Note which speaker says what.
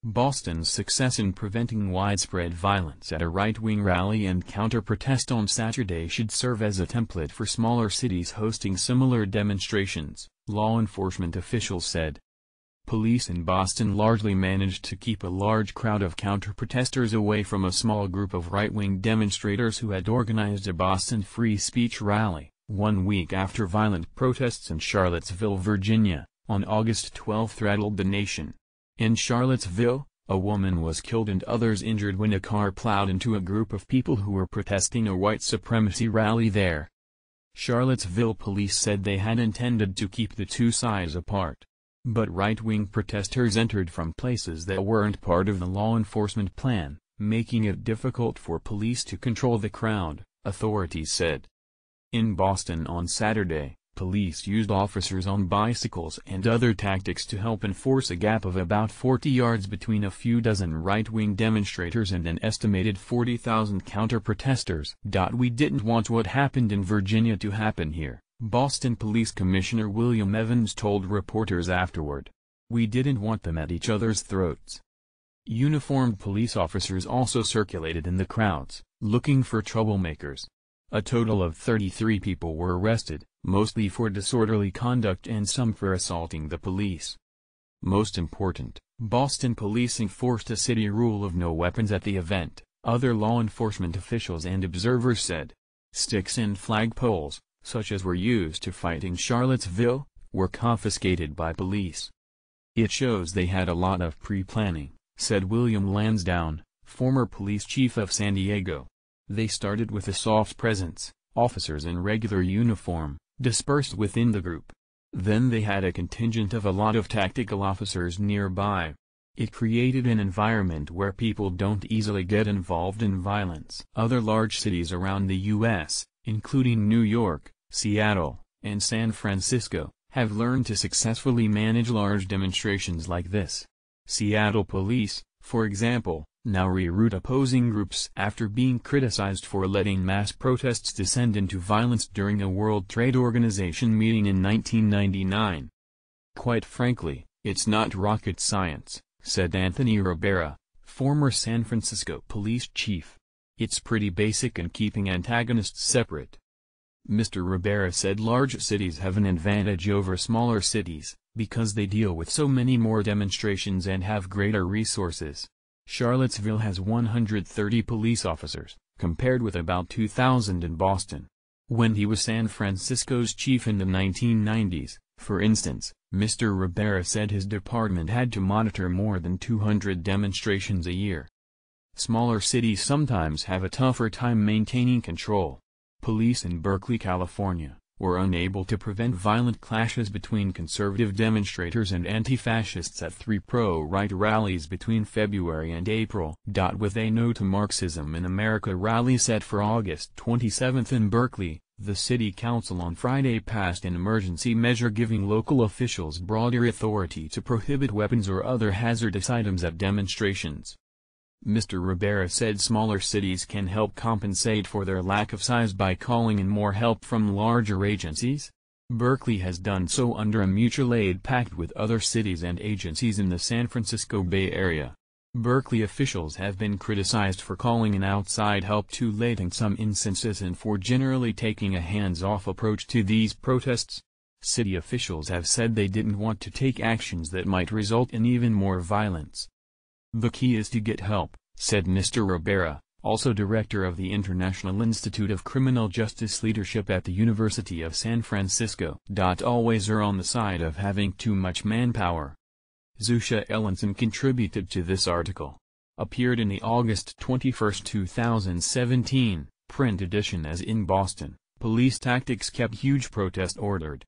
Speaker 1: Boston's success in preventing widespread violence at a right-wing rally and counter-protest on Saturday should serve as a template for smaller cities hosting similar demonstrations, law enforcement officials said. Police in Boston largely managed to keep a large crowd of counter-protesters away from a small group of right-wing demonstrators who had organized a Boston free speech rally, 1 week after violent protests in Charlottesville, Virginia, on August 12 rattled the nation. In Charlottesville, a woman was killed and others injured when a car plowed into a group of people who were protesting a white supremacy rally there. Charlottesville police said they had intended to keep the two sides apart. But right-wing protesters entered from places that weren't part of the law enforcement plan, making it difficult for police to control the crowd, authorities said. In Boston on Saturday, police used officers on bicycles and other tactics to help enforce a gap of about 40 yards between a few dozen right-wing demonstrators and an estimated 40,000 counter-protesters. "We didn't want what happened in Virginia to happen here," Boston Police Commissioner William Evans told reporters afterward. "We didn't want them at each other's throats." Uniformed police officers also circulated in the crowds, looking for troublemakers. A total of 33 people were arrested, mostly for disorderly conduct and some for assaulting the police. Most important, Boston police enforced a city rule of no weapons at the event, other law enforcement officials and observers said. Sticks and flagpoles, such as were used to fight in Charlottesville, were confiscated by police. "It shows they had a lot of pre-planning," said William Lansdowne, former police chief of San Diego. "They started with a soft presence, officers in regular uniform, dispersed within the group. Then they had a contingent of a lot of tactical officers nearby. It created an environment where people don't easily get involved in violence." Other large cities around the U.S., including New York, Seattle, and San Francisco, have learned to successfully manage large demonstrations like this. Seattle police, for example, now reroute opposing groups after being criticized for letting mass protests descend into violence during a World Trade Organization meeting in 1999. "Quite frankly, it's not rocket science," said Anthony Ribera, former San Francisco police chief. "It's pretty basic in keeping antagonists separate." Mr. Ribera said large cities have an advantage over smaller cities, because they deal with so many more demonstrations and have greater resources. Charlottesville has 130 police officers, compared with about 2,000 in Boston. When he was San Francisco's chief in the 1990s, for instance, Mr. Ribera said his department had to monitor more than 200 demonstrations a year. Smaller cities sometimes have a tougher time maintaining control. Police in Berkeley, California, were unable to prevent violent clashes between conservative demonstrators and anti-fascists at 3 pro-right rallies between February and April. With a No to Marxism in America rally set for August 27 in Berkeley, the city council on Friday passed an emergency measure giving local officials broader authority to prohibit weapons or other hazardous items at demonstrations. Mr. Ribera said smaller cities can help compensate for their lack of size by calling in more help from larger agencies. Berkeley has done so under a mutual aid pact with other cities and agencies in the San Francisco Bay Area. Berkeley officials have been criticized for calling in outside help too late in some instances and for generally taking a hands-off approach to these protests. City officials have said they didn't want to take actions that might result in even more violence. "The key is to get help," said Mr. Ribera, also director of the International Institute of Criminal Justice Leadership at the University of San Francisco. Always err on the side of having too much manpower. Zusha Ellenson contributed to this article. Appeared in the August 21, 2017, print edition. As in Boston, police tactics kept huge protest ordered.